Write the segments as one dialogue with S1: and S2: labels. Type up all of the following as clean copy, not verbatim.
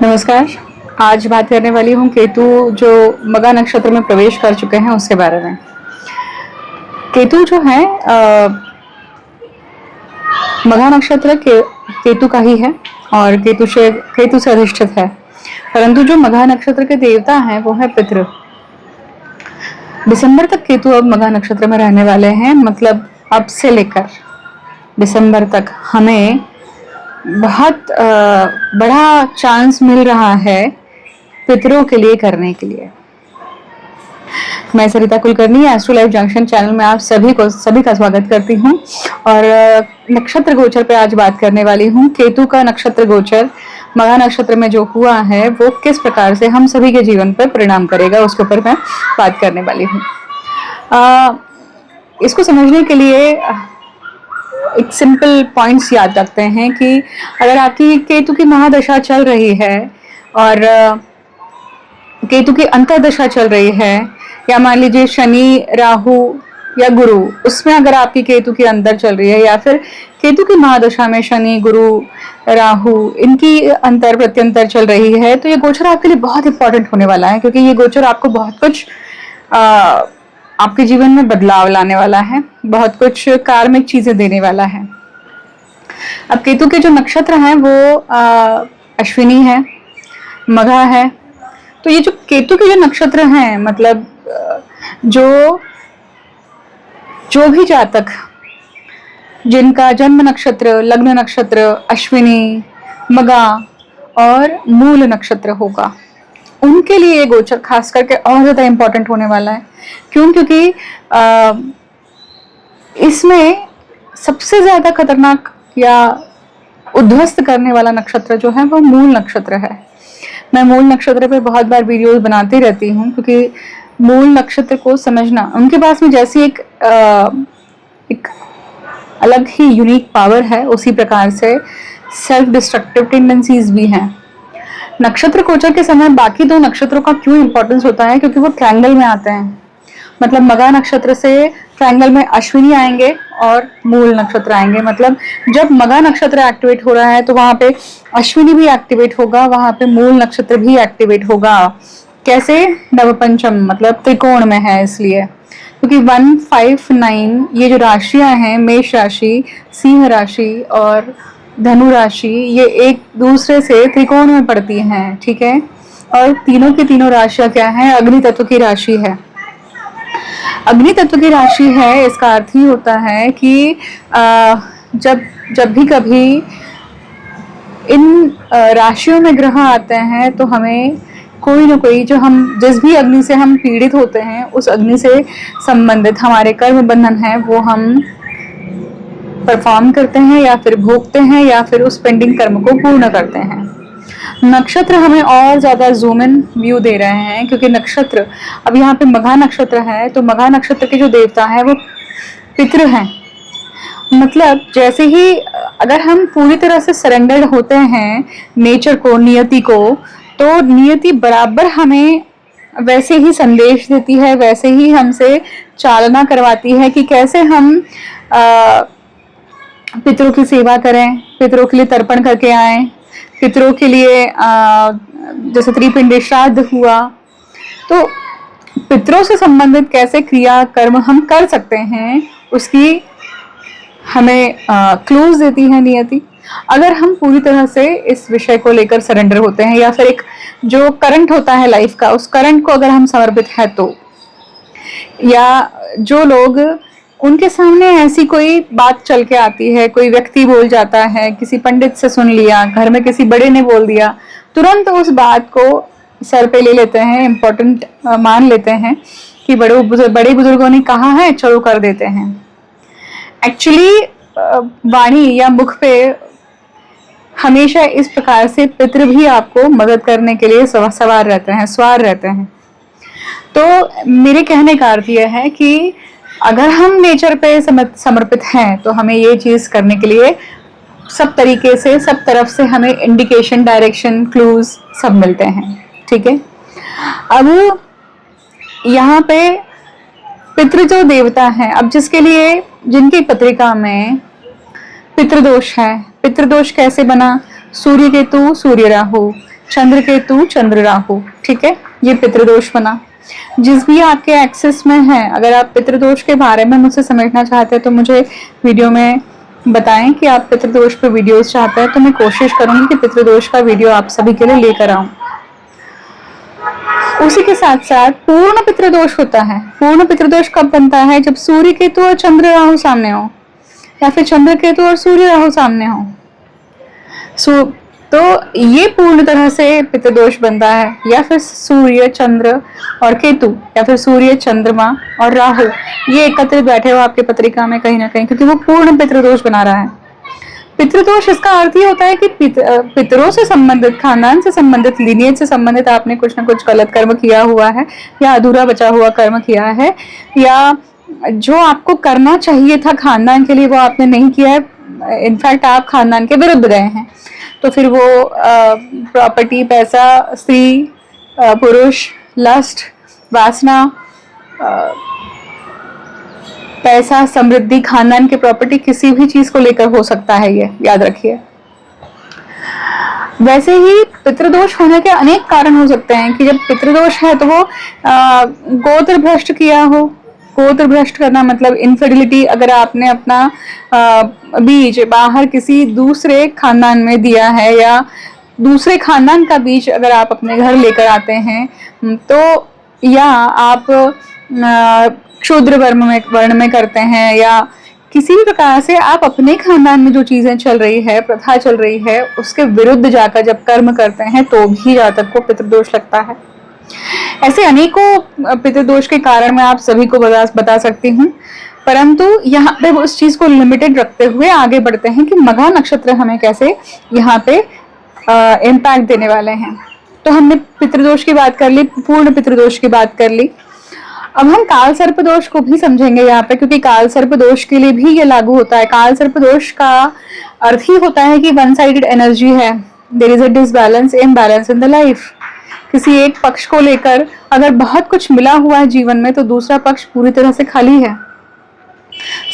S1: नमस्कार। आज बात करने वाली हूँ केतु जो मघा नक्षत्र में प्रवेश कर चुके हैं उसके बारे में। केतु जो है मघा नक्षत्र केतु का ही है और केतु से अधिष्ठित है, परंतु जो मघा नक्षत्र के देवता हैं वो है पितृ। दिसंबर तक केतु अब मघा नक्षत्र में रहने वाले हैं, मतलब अब से लेकर दिसंबर तक हमें बहुत बड़ा चांस मिल रहा है पितरों के लिए करने के लिए। मैं Sarita Kulkarni Astro Life Junction channel में आप सभी का स्वागत करती हूँ और नक्षत्र गोचर पे आज बात करने वाली हूँ। केतु का नक्षत्र गोचर मघा नक्षत्र में जो हुआ है वो किस प्रकार से हम सभी के जीवन पर परिणाम करेगा उसके ऊपर मैं बात करने वाली हूँ। इसको समझने के लिए एक सिंपल पॉइंट्स याद रखते हैं कि अगर आपकी केतु की महादशा चल रही है और केतु की अंतर्दशा चल रही है, या मान लीजिए शनि राहु या गुरु, उसमें अगर आपकी केतु की अंतर चल रही है, या फिर केतु की महादशा में शनि गुरु राहु इनकी अंतर प्रत्यंतर चल रही है, तो ये गोचर आपके लिए बहुत इंपॉर्टेंट होने वाला है, क्योंकि ये गोचर आपको बहुत कुछ आपके जीवन में बदलाव लाने वाला है, बहुत कुछ कार्मिक चीजें देने वाला है। अब केतु के जो नक्षत्र हैं वो अश्विनी है, मघा है। तो ये जो केतु के जो नक्षत्र हैं, मतलब जो भी जातक जिनका जन्म नक्षत्र लग्न नक्षत्र अश्विनी मघा और मूल नक्षत्र होगा, उनके लिए ये गोचर खास करके और ज्यादा इंपॉर्टेंट होने वाला है। क्यों? क्योंकि इसमें सबसे ज्यादा खतरनाक या उद्ध्वस्त करने वाला नक्षत्र जो है वो मूल नक्षत्र है। मैं मूल नक्षत्र पे बहुत बार वीडियोस बनाती रहती हूँ, क्योंकि मूल नक्षत्र को समझना, उनके पास में जैसी एक अलग ही यूनिक पावर है, उसी प्रकार से सेल्फ डिस्ट्रक्टिव टेंडेंसीज भी हैं। नक्षत्र गोचर के समय बाकी दो नक्षत्रों का क्यों इंपॉर्टेंस होता है? क्योंकि वो ट्रायंगल में आते हैं। मतलब मघा नक्षत्र से ट्रायंगल में अश्विनी आएंगे और मूल नक्षत्र आएंगे। मतलब जब मघा नक्षत्र एक्टिवेट हो रहा है तो वहां पे अश्विनी भी एक्टिवेट होगा, वहां पे मूल नक्षत्र भी एक्टिवेट होगा। कैसे? नवपंचम, मतलब त्रिकोण में है, इसलिए क्योंकि 1, 5, 9 ये जो राशियां हैं, मेष राशि, सिंह राशि और धनु राशि, ये एक दूसरे से त्रिकोण में पड़ती हैं, ठीक है। और तीनों की तीनों राशियां क्या है? अग्नि तत्व की राशि है। अग्नि तत्व की राशि है, इसका अर्थ ही होता है कि जब भी कभी इन राशियों में ग्रह आते हैं तो हमें कोई ना कोई, जो हम जिस भी अग्नि से हम पीड़ित होते हैं, उस अग्नि से संबंधित हमारे कर्म बंधन है वो हम परफॉर्म करते हैं या फिर भोगते हैं या फिर उस पेंडिंग कर्म को पूर्ण करते हैं। नक्षत्र हमें और ज्यादा जूम इन व्यू दे रहे हैं, क्योंकि नक्षत्र अब यहाँ पे मघा नक्षत्र है, तो मघा नक्षत्र के जो देवता है वो पितृ हैं। मतलब जैसे ही अगर हम पूरी तरह से सरेंडर्ड होते हैं नेचर को, नियति को, तो नियति बराबर हमें वैसे ही संदेश देती है, वैसे ही हमसे चालना करवाती है कि कैसे हम पितरों की सेवा करें, पितरों के लिए तर्पण करके आए, पितरों के लिए जैसे त्रिपिंडी श्राद्ध हुआ, तो पितरों से संबंधित कैसे क्रिया कर्म हम कर सकते हैं उसकी हमें क्लूज देती है नियति। अगर हम पूरी तरह से इस विषय को लेकर सरेंडर होते हैं, या फिर एक जो करंट होता है लाइफ का, उस करंट को अगर हम समर्पित है तो, या जो लोग उनके सामने ऐसी कोई बात चल के आती है, कोई व्यक्ति बोल जाता है, किसी पंडित से सुन लिया, घर में किसी बड़े ने बोल दिया, तुरंत उस बात को सर पे ले लेते हैं, इम्पोर्टेंट मान लेते हैं कि बड़े बुजुर्गों ने कहा है, चलो कर देते हैं। एक्चुअली वाणी या मुख पे हमेशा इस प्रकार से पितृ भी आपको मदद करने के लिए सवार रहते हैं। तो मेरे कहने का अर्थ यह है कि अगर हम नेचर पे समर्पित हैं तो हमें ये चीज करने के लिए सब तरीके से, सब तरफ से हमें इंडिकेशन, डायरेक्शन, क्लूज सब मिलते हैं, ठीक है। अब यहाँ पे पितृ जो देवता हैं, अब जिनकी पत्रिका में पितृदोष है, पितृदोष कैसे बना? सूर्य केतु, सूर्य राहु, चंद्र केतु, चंद्र राहु, ठीक है, ये पितृदोष बना। जिस भी आपके एक्सेस में है, अगर आप पितृदोष के बारे में मुझसे समझना चाहते हैं तो मुझे वीडियो में बताएं कि आप पितृदोष पे वीडियोस चाहते हैं, तो मैं कोशिश करूंगी कि पितृदोष का वीडियो आप सभी के लिए लेकर आऊं। उसी के साथ साथ पूर्ण पितृदोष होता है। पूर्ण पितृदोष कब बनता है? जब सूर्य केतु और चंद्र राहु सामने हो, या फिर चंद्र केतु और सूर्य राहु सामने हो। तो ये पूर्ण तरह से पितृदोष बनता है। या फिर सूर्य, चंद्र और केतु, या फिर सूर्य, चंद्रमा और राहु ये एकत्रित बैठे हो आपकी पत्रिका में कहीं ना कहीं, क्योंकि वो पूर्ण पितृदोष बना रहा है। पितृदोष इसका अर्थ ये होता है कि पितरों से संबंधित, खानदान से संबंधित, लीनियज से संबंधित आपने कुछ ना कुछ गलत कर्म किया हुआ है, या अधूरा बचा हुआ कर्म किया है, या जो आपको करना चाहिए था खानदान के लिए वो आपने नहीं किया है। इनफैक्ट आप खानदान के विरुद्ध गए हैं। तो फिर वो प्रॉपर्टी, पैसा, स्त्री, पुरुष, लस्ट, वासना, पैसा, समृद्धि, खानदान की प्रॉपर्टी, किसी भी चीज को लेकर हो सकता है, ये याद रखिए। वैसे ही पितृदोष होने के अनेक कारण हो सकते हैं कि जब पितृदोष है तो वो गोत्र भ्रष्ट किया हो। गोत्र भ्रष्ट करना मतलब इनफिडिलिटी, अगर आपने अपना बीज बाहर किसी दूसरे खानदान में दिया है, या दूसरे खानदान का बीज अगर आप अपने घर लेकर आते हैं, तो या आप क्षुद्र वर्ण में करते हैं, या किसी भी प्रकार से आप अपने खानदान में जो चीजें चल रही है, प्रथा चल रही है, उसके विरुद्ध जाकर जब कर्म करते हैं तो भी जातक को पितृदोष लगता है। ऐसे अनेकों पितृदोष के कारण मैं आप सभी को बता सकती हूँ, परंतु यहाँ पे उस चीज को लिमिटेड रखते हुए आगे बढ़ते हैं कि मघा नक्षत्र हमें कैसे यहाँ पे इम्पैक्ट देने वाले हैं। तो हमने पितृदोष की बात कर ली, पूर्ण पितृदोष की बात कर ली। अब हम काल सर्प दोष को भी समझेंगे यहाँ पे, क्योंकि काल सर्प दोष के लिए भी ये लागू होता है। काल सर्प दोष का अर्थ ही होता है कि वन साइडेड एनर्जी है, there is a disbalance, imbalance in the life. किसी एक पक्ष को लेकर अगर बहुत कुछ मिला हुआ है जीवन में, तो दूसरा पक्ष पूरी तरह से खाली है।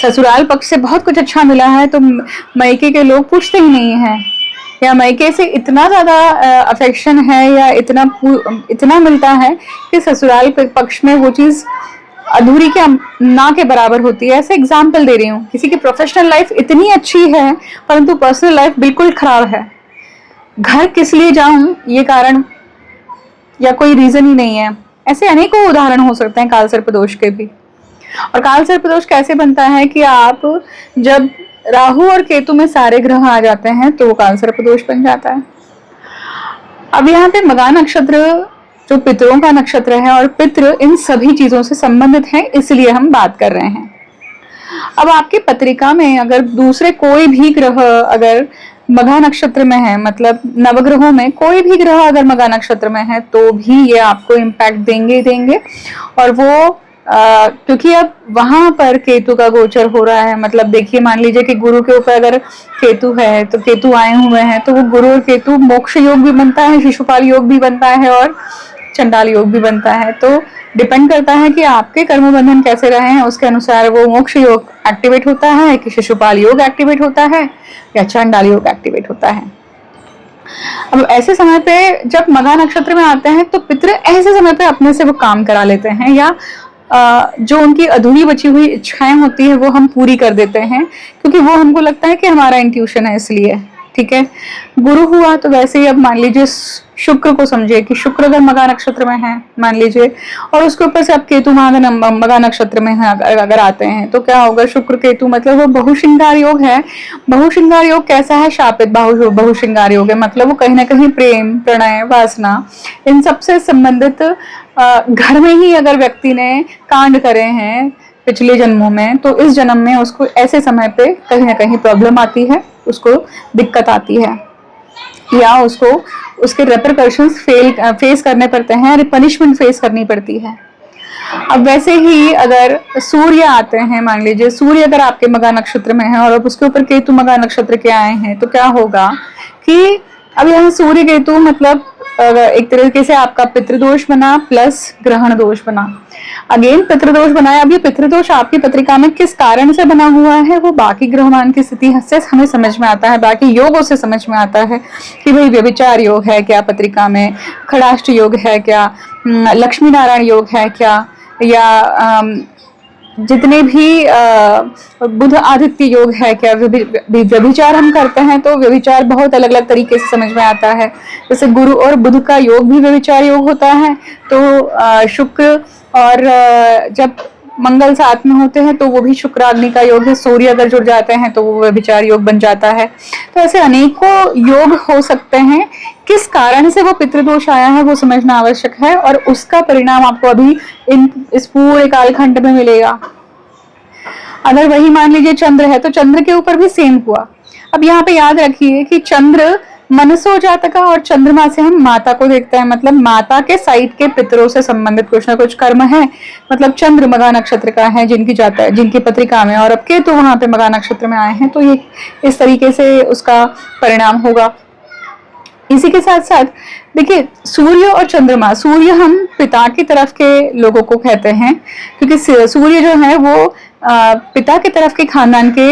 S1: ससुराल पक्ष से बहुत कुछ अच्छा मिला है तो मायके के लोग पूछते ही नहीं है, या मायके से इतना ज्यादा अफेक्शन है या इतना मिलता है कि ससुराल पक्ष में वो चीज अधूरी के ना के बराबर होती है। ऐसे एग्जाम्पल दे रही हूँ, किसी की प्रोफेशनल लाइफ इतनी अच्छी है परंतु पर्सनल लाइफ बिल्कुल खराब है। घर किस लिए जाऊं ये कारण या कोई रीजन ही नहीं है। ऐसे अनेकों उदाहरण हो सकते हैं काल सर्प दोष के भी। और काल सर्प दोष कैसे बनता है कि आप जब राहु और केतु में सारे ग्रह आ जाते हैं तो वो काल सर्प दोष बन जाता है। अब यहाँ पे मघा नक्षत्र जो पितरों का नक्षत्र है, और पितृ इन सभी चीजों से संबंधित है, इसलिए हम बात कर रहे हैं। अब आपकी पत्रिका में अगर दूसरे कोई भी ग्रह अगर मघा नक्षत्र में है, मतलब नवग्रहों में कोई भी ग्रह अगर मघा नक्षत्र में है, तो भी ये आपको इम्पैक्ट देंगे ही देंगे। और वो क्योंकि अब वहां पर केतु का गोचर हो रहा है, मतलब देखिए मान लीजिए कि गुरु के ऊपर अगर केतु है तो केतु आए हुए हैं, तो वो गुरु और केतु मोक्ष योग भी बनता है, शिशुपाल योग भी बनता है, और चंडाल योग भी बनता है। तो डिपेंड करता है कि आपके कर्म बंधन कैसे रहे हैं, उसके अनुसार वो मोक्ष योग एक्टिवेट होता है कि शिशुपाल योग एक्टिवेट होता है या चंडाल योग एक्टिवेट होता है। अब ऐसे समय पे जब मघा नक्षत्र में आते हैं तो पितृ ऐसे समय पे अपने से वो काम करा लेते हैं, या जो उनकी अधूरी बची हुई इच्छाएं होती है वो हम पूरी कर देते हैं, क्योंकि वो हमको लगता है कि हमारा इंट्यूशन है इसलिए। ठीक है, गुरु हुआ तो वैसे ही अब मान लीजिए शुक्र को समझिए कि शुक्र अगर मघा नक्षत्र में है मान लीजिए, और उसके ऊपर से अब केतु मघा नक्षत्र में है अगर आते हैं, तो क्या होगा? शुक्र केतु मतलब वो बहुश्रृंगार योग है। बहुश्रृंगार योग कैसा है? शापित बहुश्रृंगार योग है, मतलब वो कहीं ना कहीं प्रेम, प्रणय, वासना इन सबसे संबंधित घर में ही अगर व्यक्ति ने कांड करे हैं पिछले जन्मों में, तो इस जन्म में उसको ऐसे समय पे कहीं ना कहीं प्रॉब्लम आती है, उसको दिक्कत आती है, या उसको उसके रेपरकशंस फेस करने पड़ते हैं, पनिशमेंट फेस करनी पड़ती है। अब वैसे ही अगर सूर्य आते हैं, मान लीजिए सूर्य अगर आपके मघा नक्षत्र में है और अब उसके ऊपर केतु मघा नक्षत्र के आए हैं, तो क्या होगा कि अब यहाँ सूर्य केतु मतलब एक तरीके से आपका पितृदोष बना प्लस ग्रहण दोष बना। अगेन पितृदोष बनाया। अब ये पितृदोष आपकी पत्रिका में किस कारण से बना हुआ है वो बाकी ग्रहमान की स्थिति से हमें समझ में आता है, बाकी योगों से समझ में आता है कि भाई व्यभिचार योग है क्या पत्रिका में, खड़ाष्ट योग है क्या, लक्ष्मी नारायण योग है क्या, या जितने भी बुध आदित्य योग है क्या, व्यभिचार हम करते हैं तो व्यभिचार बहुत अलग अलग तरीके से समझ में आता है। जैसे गुरु और बुध का योग भी व्यभिचार योग होता है, तो शुक्र और जब मंगल साथ में होते हैं तो वो भी शुक्राग्नि का योग है। सूर्य अगर जुड़ जाते हैं तो वो व्यभिचार योग बन जाता है। तो ऐसे अनेकों योग हो सकते हैं। किस कारण से वो पितृदोष आया है वो समझना आवश्यक है, और उसका परिणाम आपको अभी इस पूरे कालखंड में मिलेगा। अगर वही मान लीजिए चंद्र है तो चंद्र के ऊपर भी सेम हुआ। अब यहाँ पे याद रखिए कि चंद्र मनसो जातका और चंद्रमा से हम माता को देखते हैं, मतलब माता के साइड के पितरों से संबंधित कुछ ना कुछ कर्म है। मतलब चंद्र मघा नक्षत्र का है जिनकी जाता है, जिनकी पत्रिका में, और अब केतु वहां पे मघा नक्षत्र में आए हैं, तो ये इस तरीके से उसका परिणाम होगा। इसी के साथ साथ देखिए सूर्य और चंद्रमा, सूर्य हम पिता की तरफ के लोगों को कहते हैं क्योंकि सूर्य जो है वो पिता की तरफ के खानदान के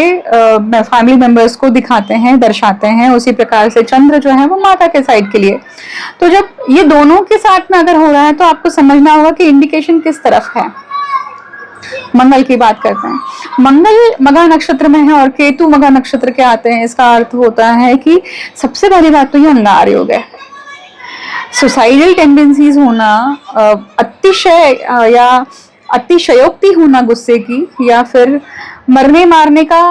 S1: फैमिली मेंबर्स को दिखाते हैं, दर्शाते हैं। उसी प्रकार से चंद्र जो है वो माता के साइड के लिए। तो जब ये दोनों के साथ में अगर हो रहा है तो आपको समझना होगा कि इंडिकेशन किस तरफ है। मंगल की बात करते हैं, मंगल मघा नक्षत्र में है और केतु मघा नक्षत्र के आते हैं। इसका अर्थ होता है कि सबसे पहली बात तो ये अंगार योग है। सुसाइडल टेंडेंसीज होना, अतिशय या अतिशयोक्ति होना गुस्से की, या फिर मरने मारने का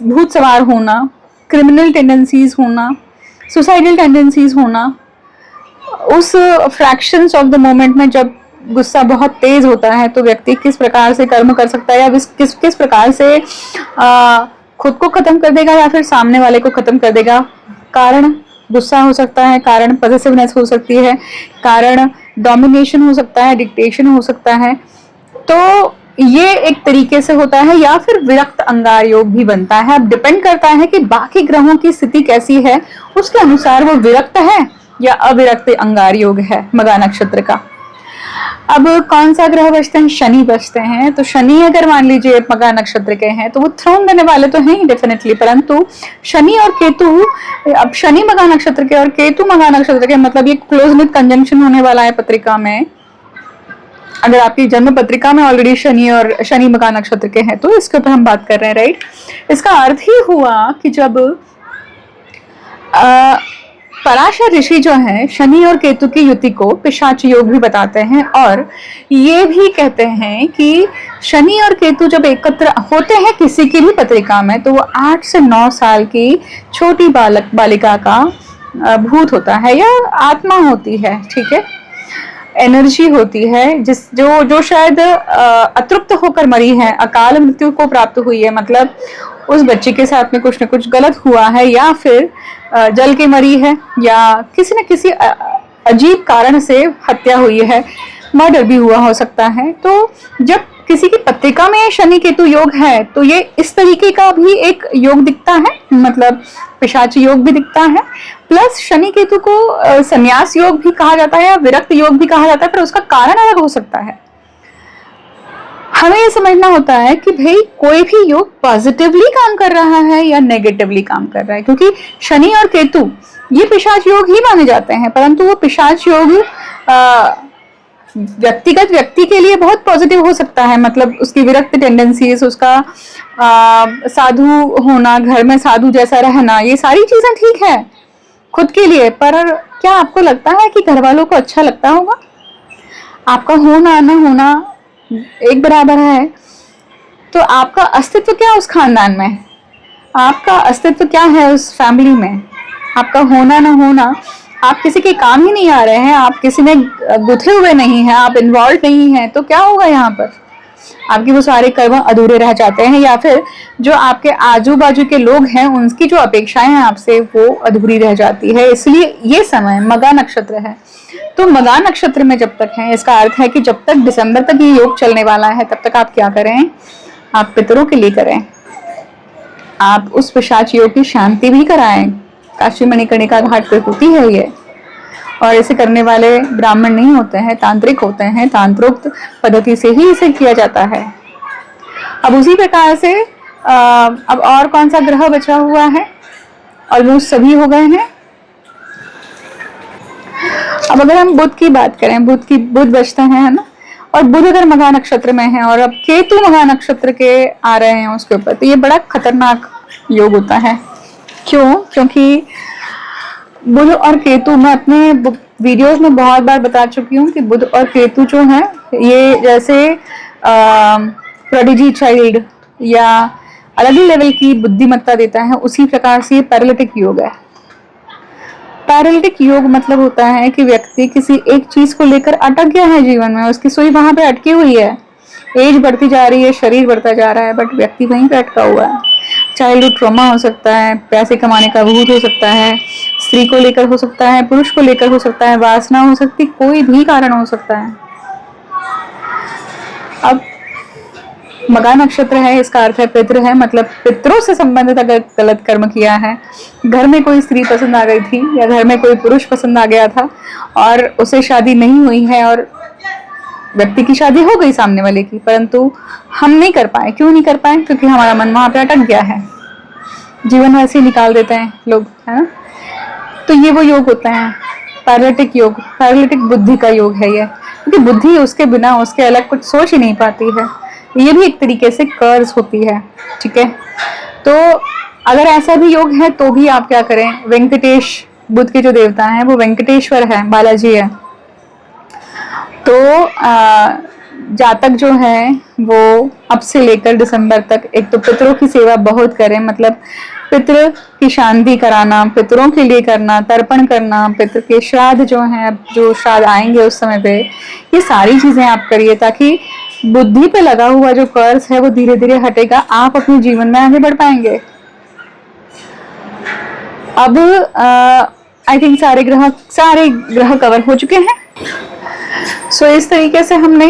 S1: भूत सवार होना, क्रिमिनल टेंडेंसीज होना, सुसाइडल टेंडेंसीज होना, उस फ्रैक्शंस ऑफ द मोमेंट में जब गुस्सा बहुत तेज होता है तो व्यक्ति किस प्रकार से कर्म कर सकता है, या किस प्रकार से खुद को खत्म कर देगा या फिर सामने वाले को खत्म कर देगा। कारण गुस्सा हो सकता है, कारण पॉसेसिवनेस हो सकती है, कारण डोमिनेशन हो सकता है, डिक्टेशन हो सकता है। तो ये एक तरीके से होता है, या फिर विरक्त अंगार योग भी बनता है। अब डिपेंड करता है कि बाकी ग्रहों की स्थिति कैसी है, उसके अनुसार वो विरक्त है या अविरक्त अंगार योग है मघा नक्षत्र का। अब कौन सा ग्रह बचते हैं? शनि बचते हैं। तो शनि अगर मान लीजिए मघा नक्षत्र के हैं तो वो थ्रोन देने वाले तो हैं ही डेफिनेटली, परंतु शनि और केतु, अब शनि मघा नक्षत्र के और केतु मघा नक्षत्र के, मतलब ये क्लोजली कंजंक्शन होने वाला है पत्रिका में। अगर आपकी जन्म पत्रिका में ऑलरेडी शनि और शनि मघा नक्षत्र के हैं तो इसके ऊपर हम बात कर रहे हैं, राइट। इसका अर्थ ही हुआ कि जब पराशर ऋषि जो है शनि और केतु की युति को पिशाच योग भी बताते हैं, और ये भी कहते हैं कि शनि और केतु जब एकत्र होते हैं किसी की भी पत्रिका में तो वो 8 से 9 साल की छोटी बालिका का भूत होता है या आत्मा होती है, ठीक है, एनर्जी होती है, जो शायद अतृप्त होकर मरी है, अकाल मृत्यु को प्राप्त हुई है, मतलब उस बच्चे के साथ में कुछ न कुछ गलत हुआ है, या फिर जल के मरी है, या किसी न किसी अजीब कारण से हत्या हुई है, मर्डर भी हुआ हो सकता है। तो जब किसी की पत्रिका में शनि केतु योग है तो ये इस तरीके का भी एक योग दिखता है, मतलब पिशाच योग भी दिखता है। प्लस शनि केतु को संन्यास योग भी कहा जाता है या विरक्त योग भी कहा जाता है, पर उसका कारण अलग हो सकता है। हमें ये समझना होता है कि भाई कोई भी योग पॉजिटिवली काम कर रहा है या नेगेटिवली काम कर रहा है, क्योंकि शनि और केतु ये पिशाच योग ही माने जाते हैं, परंतु वो पिशाच योग व्यक्तिगत व्यक्ति के लिए बहुत पॉजिटिव हो सकता है, मतलब उसकी विरक्त टेंडेंसीज, उसका साधु होना, घर में साधु जैसा रहना, ये सारी चीजें ठीक है खुद के लिए। पर क्या आपको लगता है कि घर वालों को अच्छा लगता होगा? आपका होना न होना एक बराबर है, तो आपका अस्तित्व क्या उस खानदान में, आपका अस्तित्व क्या है उस फैमिली में, आपका होना न होना, आप किसी के काम ही नहीं आ रहे हैं, आप किसी में गुथे हुए नहीं हैं, आप इन्वॉल्व नहीं हैं, तो क्या होगा यहाँ पर? आपके वो सारे कर्म अधूरे रह जाते हैं, या फिर जो आपके आजू बाजू के लोग हैं उनकी जो अपेक्षाएं हैं आपसे वो अधूरी रह जाती है। इसलिए ये समय मघा नक्षत्र है, तो मघा नक्षत्र में जब तक है, इसका अर्थ है कि जब तक दिसंबर तक ये योग चलने वाला है तब तक आप क्या करें? आप पितरों के लिए करें, आप उस पिशाच योग की शांति भी कराएं। काशी मणिकर्णिका घाट पे होती है ये, और इसे करने वाले ब्राह्मण नहीं होते हैं, तांत्रिक होते हैं। तांत्रोक्त पद्धति से ही इसे किया जाता है। अब उसी प्रकार से अब और कौन सा ग्रह बचा हुआ है? ऑलमोस्ट सभी हो गए हैं। अब अगर हम बुध की बात करें, बुध बचते हैं, है ना। और बुध अगर मघा नक्षत्र में है और अब केतु मघा नक्षत्र के आ रहे हैं उसके ऊपर, तो ये बड़ा खतरनाक योग होता है। क्यों? क्योंकि बुध और केतु, मैं अपने वीडियोस में बहुत बार बता चुकी हूँ कि बुध और केतु जो है ये जैसे प्रोडिजी चाइल्ड या अलग ही लेवल की बुद्धिमत्ता देता है, उसी प्रकार से ये पैरालिटिक योग है। पैरालिटिक योग मतलब होता है कि व्यक्ति किसी एक चीज को लेकर अटक गया है जीवन में, उसकी सुई वहां पे अटकी हुई है। एज बढ़ती जा रही है, शरीर बढ़ता जा रहा है, बट व्यक्ति वहीं पे अटका हुआ है। चाइल्डहुड ट्रॉमा हो सकता है, पैसे कमाने का भूत हो सकता है, स्त्री को लेकर हो सकता है, पुरुष को लेकर हो सकता है, वासना हो सकती, कोई भी कारण हो सकता है। अब मघा नक्षत्र है, इसका अर्थ है पितृ है, मतलब पितरों से संबंधित अगर गलत कर्म किया है, घर में कोई स्त्री पसंद आ गई थी या घर में कोई पुरुष पसंद आ गया था और उसे शादी नहीं हुई है और व्यक्ति की शादी हो गई सामने वाले की, परंतु हम नहीं कर पाए। क्यों नहीं कर पाए? क्योंकि हमारा मन वहां पे अटक गया है। जीवन वैसे ही निकाल देते हैं लोग, है ना। तो ये वो योग होता है पैरालिटिक योग, पैरालिटिक बुद्धि का योग है ये, क्योंकि बुद्धि उसके बिना, उसके अलग कुछ सोच ही नहीं पाती है। ये भी एक तरीके से कर्ज होती है, ठीक है। तो अगर ऐसा भी योग है तो भी आप क्या करें? वेंकटेश, बुध के जो देवता हैं वो वेंकटेश्वर है, बालाजी है। तो जातक जो है वो अब से लेकर दिसंबर तक एक तो पितरों की सेवा बहुत करें, मतलब पितृ की शांति कराना, पितरों के लिए करना, तर्पण करना, पितृ के श्राद्ध जो हैं, जो श्राद्ध आएंगे उस समय पे, ये सारी चीजें आप करिए ताकि बुद्धि पे लगा हुआ जो कर्ज है वो धीरे धीरे हटेगा, आप अपने जीवन में आगे बढ़ पाएंगे। अब आई थिंक सारे ग्रह कवर हो चुके हैं। सो इस तरीके से हमने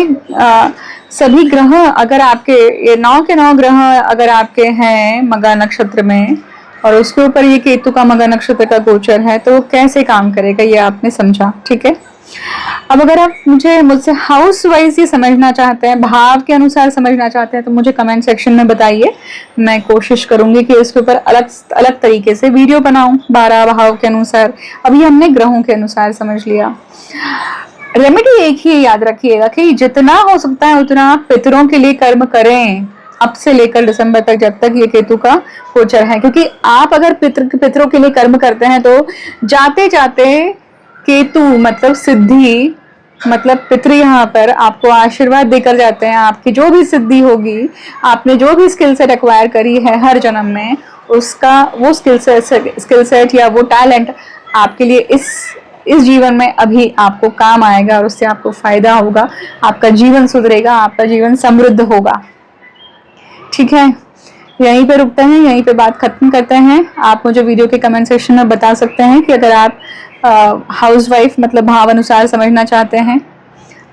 S1: सभी ग्रह, अगर आपके ये 9 के 9 ग्रह अगर आपके हैं मघा नक्षत्र में और उसके ऊपर ये केतु का मघा नक्षत्र का गोचर है, तो कैसे काम करेगा ये आपने समझा, ठीक है। अब अगर आप मुझसे हाउस वाइज ही समझना चाहते हैं, भाव के अनुसार समझना चाहते हैं, तो मुझे कमेंट सेक्शन में बताइए। मैं कोशिश करूंगी कि इसके ऊपर अलग अलग तरीके से वीडियो बनाऊं, 12 भाव के अनुसार। अभी हमने ग्रहों के अनुसार समझ लिया। रेमेडी एक ही याद रखिएगा कि जितना हो सकता है उतना आप पितरों के लिए कर्म करें, अब से लेकर दिसंबर तक, जब तक ये केतु का गोचर है। क्योंकि आप अगर पितरों के लिए कर्म करते हैं तो जाते जाते केतु मतलब सिद्धि, मतलब पितृ यहाँ पर आपको आशीर्वाद देकर जाते हैं। आपकी जो भी सिद्धि होगी, आपने जो भी स्किल सेट एक्वायर करी है हर जन्म में, उसका वो स्किल सेट या वो टैलेंट आपके लिए इस जीवन में अभी आपको काम आएगा और उससे आपको फायदा होगा, आपका जीवन सुधरेगा, आपका जीवन समृद्ध होगा, ठीक है। यहीं पे रुकते हैं, यहीं पे बात खत्म करते हैं। आप मुझे वीडियो के कमेंट सेक्शन में बता सकते हैं कि अगर आप हाउसवाइफ मतलब भाव अनुसार समझना चाहते हैं,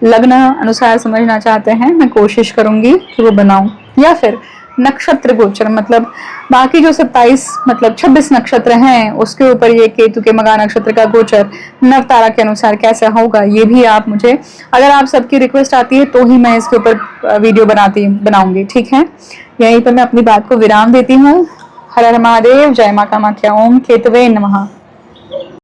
S1: लग्न अनुसार समझना चाहते हैं, मैं कोशिश करूंगी कि वो बनाऊं, या फिर नक्षत्र गोचर मतलब बाकी जो 27 मतलब 26 नक्षत्र हैं उसके ऊपर ये केतु के मघा नक्षत्र का गोचर नव तारा के अनुसार कैसा होगा, ये भी आप मुझे, अगर आप सबकी रिक्वेस्ट आती है तो ही मैं इसके ऊपर वीडियो बनाऊंगी, ठीक है। यहीं पर मैं अपनी बात को विराम देती हूँ। हर हर महादेव, जय मां कामाख्या, ओम केतवे नमः।